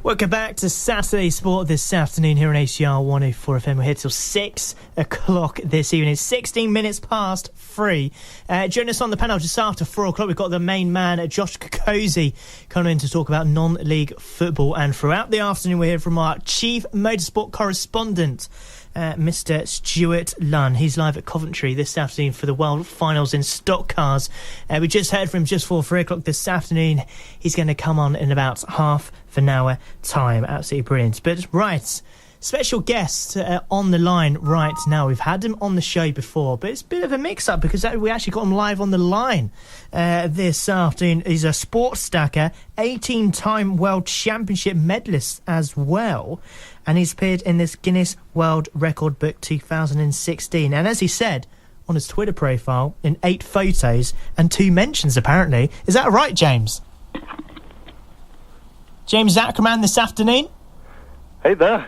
Welcome back to Saturday Sport this afternoon here on HCR104FM. We're here till 6 o'clock this evening. 16 minutes past 3. Join us on the panel just after 4 o'clock. We've got the main man, Josh Kokosi, coming in to talk about non-league football. And throughout the afternoon, we're here from our chief motorsport correspondent, Mr. Stuart Lunn. He's live at Coventry this afternoon for the World Finals in stock cars. We just heard from him just before 3 o'clock this afternoon. He's going to come on in about half an hour time. Absolutely brilliant. But right, special guest on the line right now. We've had him on the show before, but it's a bit of a mix-up because we actually got him live on the line this afternoon. He's a sports stacker, 18-time World Championship medalist as well, and he's appeared in this Guinness World Record Book 2016. And as he said on his Twitter profile, in 8 photos and 2 mentions, apparently. Is that right, James? James Ackerman this afternoon. Hey there.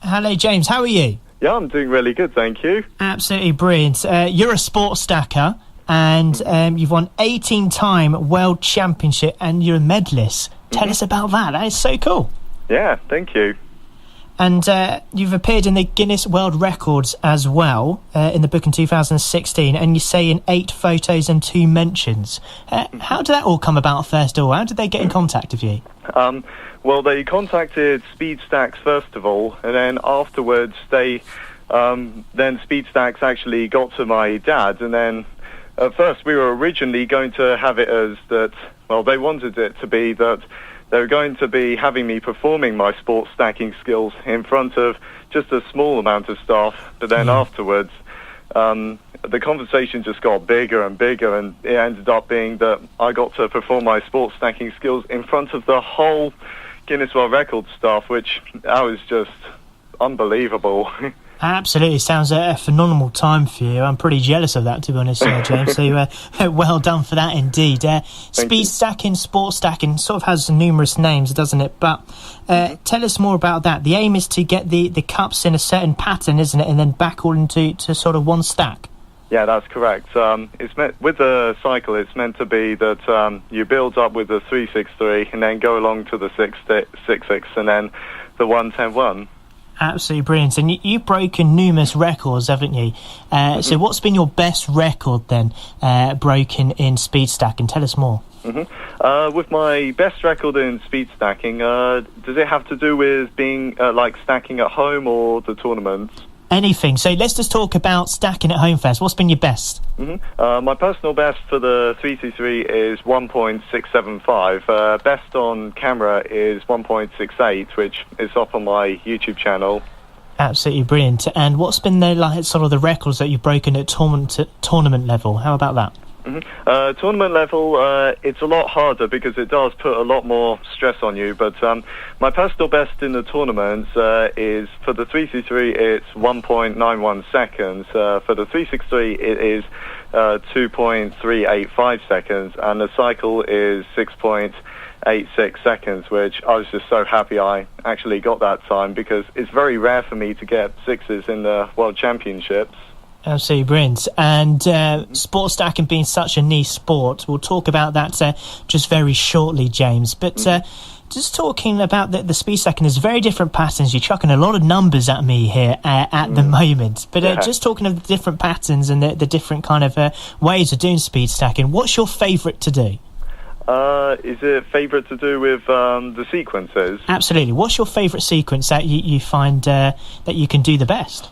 Hello, James. How are you? Yeah, I'm doing really good, thank you. Absolutely brilliant. You're a sports stacker, and you've won 18-time World Championship, and you're a medalist. Tell us about that. That is so cool. Yeah, thank you. And you've appeared in the Guinness World Records as well, in the book in 2016, and you say in 8 photos and 2 mentions. How did that all come about, first of all? How did they get in contact with you? Well, they contacted Speedstacks first of all, and then afterwards then Speedstacks actually got to my dad, and then at first we were originally going to have it as that, well, they wanted it to be that they were going to be having me performing my sports stacking skills in front of just a small amount of staff, but then afterwards the conversation just got bigger and bigger, and it ended up being that I got to perform my sports stacking skills in front of the whole Guinness World Records staff, which that was just unbelievable. Absolutely, sounds a phenomenal time for you. I'm pretty jealous of that, to be honest, James. So well done for that indeed. Speed stacking, sports stacking sort of has numerous names, doesn't it? But tell us more about that. The aim is to get the cups in a certain pattern, isn't it? And then back all into sort of one stack. Yeah, that's correct. It's meant, with the cycle, it's meant to be that you build up with the 363 and then go along to the 66 and then the 110-1. Absolutely brilliant. And you've broken numerous records, haven't you? So what's been your best record then, broken in speed stacking? Tell us more. With my best record in speed stacking, does it have to do with being like stacking at home or the tournaments? Anything. So let's just talk about stacking at home first. What's been your best? My personal best for the 333 is 1.675. Best on camera is 1.68, which is up on my YouTube channel. Absolutely brilliant. And what's been sort of the records that you've broken at tournament level? How about that? Tournament level, it's a lot harder because it does put a lot more stress on you, but my personal best in the tournaments is, for the 333 it's 1.91 seconds, for the 363 it is 2.385 seconds, and the cycle is 6.86 seconds, which I was just so happy I actually got that time, because it's very rare for me to get 6s in the World Championships. Absolutely brilliant. And sports stacking being such a niche sport, we'll talk about that just very shortly, James. But just talking about the speed stacking, there's very different patterns. You're chucking a lot of numbers at me here at the moment. But just talking of the different patterns and the different kind of ways of doing speed stacking, what's your favourite to do? Is it favourite to do with the sequences? Absolutely. What's your favourite sequence that you find that you can do the best?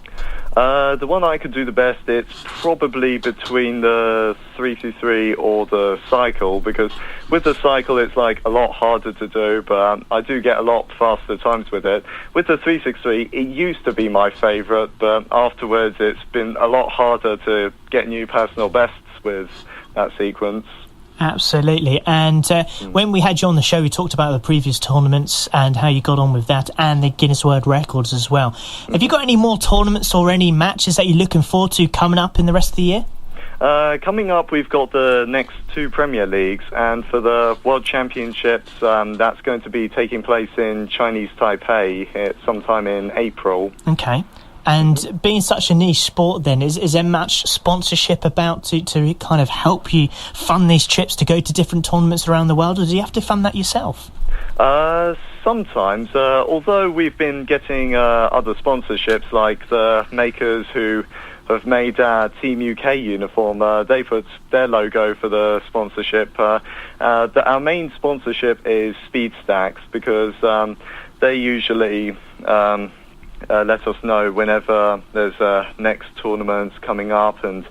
The one I could do the best, it's probably between the 323 or the cycle, because with the cycle it's like a lot harder to do, but I do get a lot faster times with it. With the 363, it used to be my favourite, but afterwards it's been a lot harder to get new personal bests with that sequence. Absolutely. And when we had you on the show, we talked about the previous tournaments and how you got on with that, and the Guinness World Records as well. Have you got any more tournaments or any matches that you're looking forward to coming up in the rest of the year? Coming up, we've got the next 2 Premier Leagues, and for the World Championships, that's going to be taking place in Chinese Taipei sometime in April. Okay. And being such a niche sport then, is there much sponsorship about to kind of help you fund these trips to go to different tournaments around the world, or do you have to fund that yourself? sometimes, although we've been getting other sponsorships, like the makers who have made our Team UK uniform, they put their logo for the sponsorship. Our main sponsorship is Speed Stacks, because they usually let us know whenever there's next tournaments coming up, and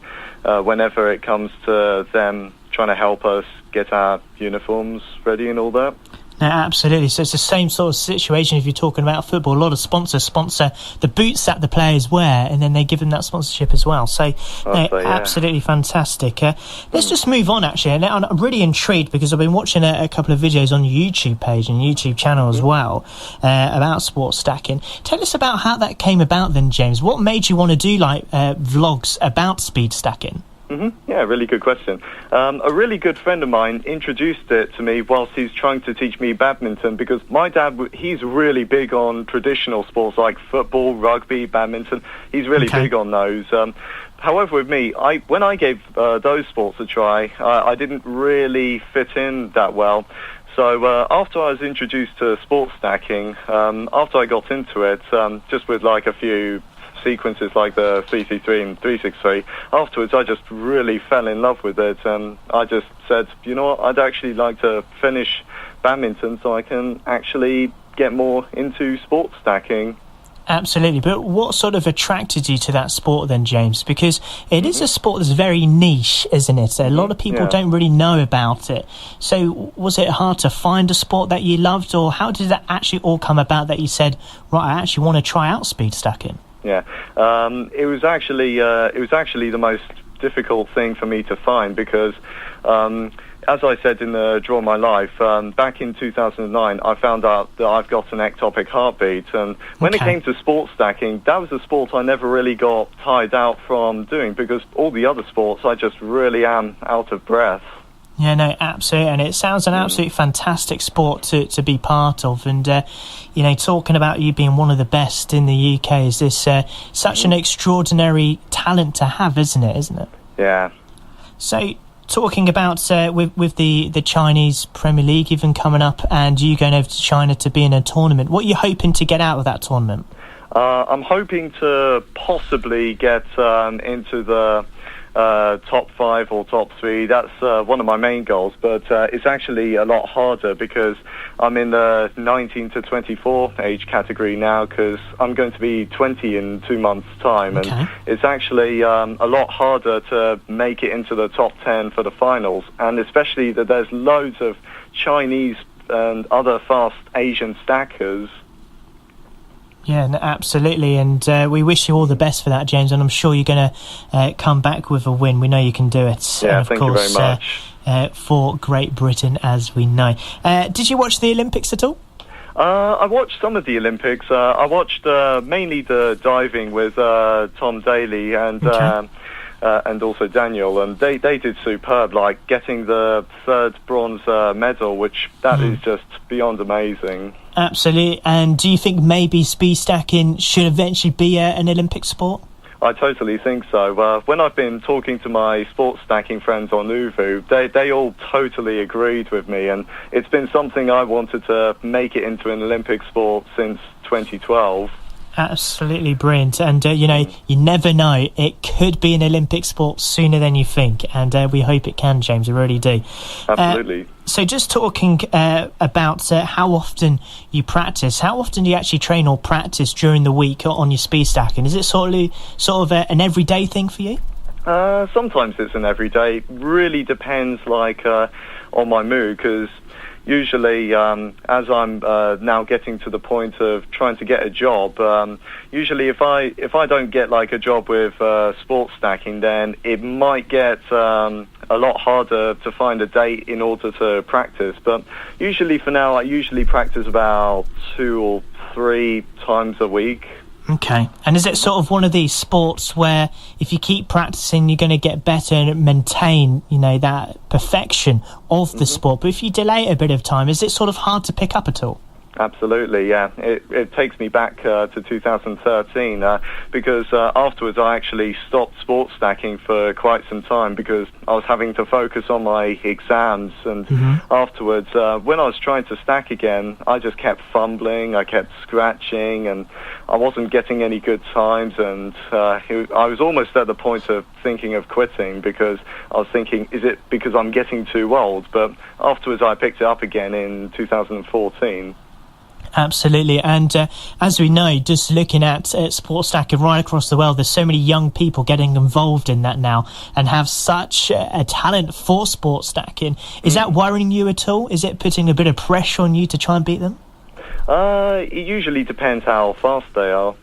whenever it comes to them trying to help us get our uniforms ready and all that. No, absolutely. So it's the same sort of situation if you're talking about football. A lot of sponsors sponsor the boots that the players wear, and then they give them that sponsorship as well. So, absolutely fantastic. Let's just move on, actually. And I'm really intrigued because I've been watching a couple of videos on your YouTube page and YouTube channel as well about sports stacking. Tell us about how that came about then, James. What made you want to do vlogs about speed stacking? Yeah, really good question. A really good friend of mine introduced it to me whilst he's trying to teach me badminton, because my dad, he's really big on traditional sports like football, rugby, badminton. He's really big on those. However, with me, when I gave those sports a try, I didn't really fit in that well. So after I was introduced to sports stacking, after I got into it, just with like a few sequences like the 333 and 363, afterwards I just really fell in love with it, and I just said, you know what, I'd actually like to finish badminton so I can actually get more into sports stacking. Absolutely. But what sort of attracted you to that sport then, James? Because it is a sport that's very niche, isn't it? A lot of people don't really know about it. So was it hard to find a sport that you loved, or how did that actually all come about that you said, right, I actually want to try out speed stacking? Yeah, it was actually the most difficult thing for me to find, because as I said in the Draw My Life, back in 2009, I found out that I've got an ectopic heartbeat, and when it came to sports stacking, that was a sport I never really got tired out from doing, because all the other sports I just really am out of breath. Yeah, no, absolutely, and it sounds an absolutely fantastic sport to be part of, and talking about you being one of the best in the UK is this such an extraordinary talent to have, isn't it? Yeah. So, talking about with the Chinese Premier League even coming up, and you going over to China to be in a tournament, what are you hoping to get out of that tournament? I'm hoping to possibly get into the top 5 or top 3. That's one of my main goals, but it's actually a lot harder because I'm in the 19 to 24 age category now, because I'm going to be 20 in 2 months' time, and it's actually a lot harder to make it into the top 10 for the finals, and especially that there's loads of Chinese and other fast Asian stackers. Yeah, no, absolutely, and we wish you all the best for that, James, and I'm sure you're going to come back with a win. We know you can do it. Yeah, and of thank course, you very much. For Great Britain, as we know. Did you watch the Olympics at all? I watched some of the Olympics. I watched mainly the diving with Tom Daly and also Daniel, and they did superb, like getting the 3rd bronze medal, which that is just beyond amazing. Absolutely. And do you think maybe speed stacking should eventually be an Olympic sport? I totally think so. When I've been talking to my sports stacking friends on Uvu, they all totally agreed with me, and it's been something I wanted to make it into an Olympic sport since 2012. Absolutely brilliant, and you never know, it could be an Olympic sport sooner than you think, and we hope it can, James, we really do. Absolutely. So just talking about how often you practice, how often do you actually train or practice during the week on your speed stacking? Is it sort of an everyday thing for you? Sometimes it's an everyday. Really depends on my mood, because usually, as I'm now getting to the point of trying to get a job, usually if I don't get like a job with sports stacking, then it might get a lot harder to find a date in order to practice. But usually for now, I usually practice about 2 or 3 times a week. Okay. And is it sort of one of these sports where if you keep practicing, you're going to get better and maintain, that perfection of the sport? But if you delay it a bit of time, is it sort of hard to pick up at all? Absolutely, yeah. It takes me back to 2013 because afterwards I actually stopped sports stacking for quite some time because I was having to focus on my exams, and afterwards when I was trying to stack again, I just kept fumbling, I kept scratching, and I wasn't getting any good times, and I was almost at the point of thinking of quitting because I was thinking, is it because I'm getting too old? But afterwards I picked it up again in 2014. Absolutely, and as we know, just looking at sports stacking right across the world, there's so many young people getting involved in that now and have such a talent for sports stacking. Is that worrying you at all? Is it putting a bit of pressure on you to try and beat them? It usually depends how fast they are.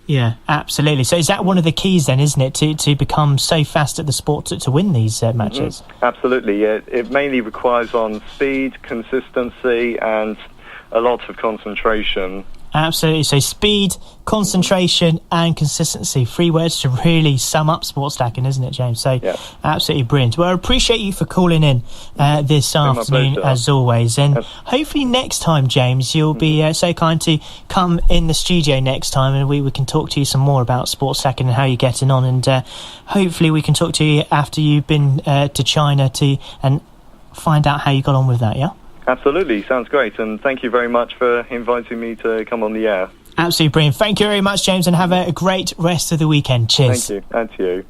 Yeah, absolutely. So is that one of the keys then, isn't it, to become so fast at the sport to win these matches? Absolutely, yeah. It mainly requires on speed, consistency, and a lot of concentration. Absolutely. So speed, concentration and consistency. 3 words to really sum up sports stacking, isn't it, James? So absolutely brilliant. Well, I appreciate you for calling in this afternoon, as always. And hopefully next time, James, you'll be so kind to come in the studio next time and we can talk to you some more about sports stacking and how you're getting on. And hopefully we can talk to you after you've been to China and find out how you got on with that, yeah? Absolutely, sounds great, and thank you very much for inviting me to come on the air. Absolutely brilliant. Thank you very much, James, and have a great rest of the weekend. Cheers. Thank you, and to you.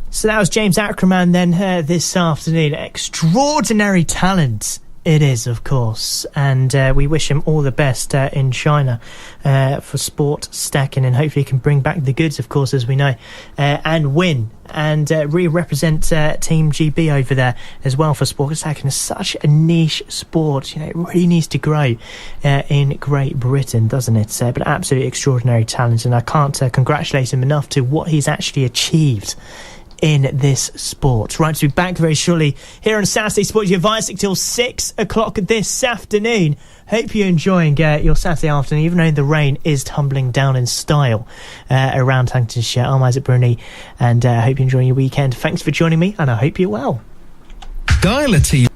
So that was James Ackerman then this afternoon. Extraordinary talent it is, of course, and we wish him all the best in China for sport stacking, and hopefully he can bring back the goods, of course, as we know, and win and really represent Team GB over there as well for sport stacking. It's such a niche sport, you know, it really needs to grow in Great Britain, doesn't it? But absolutely extraordinary talent, and I can't congratulate him enough to what he's actually achieved in this sport. Right, to be back very shortly here on Saturday Sports, your Vice till 6 o'clock this afternoon. Hope you're enjoying your Saturday afternoon, even though the rain is tumbling down in style around Huntingdonshire. I'm Isaac Bruni, and I hope you're enjoying your weekend. Thanks for joining me, and I hope you're well. Dial-a-T.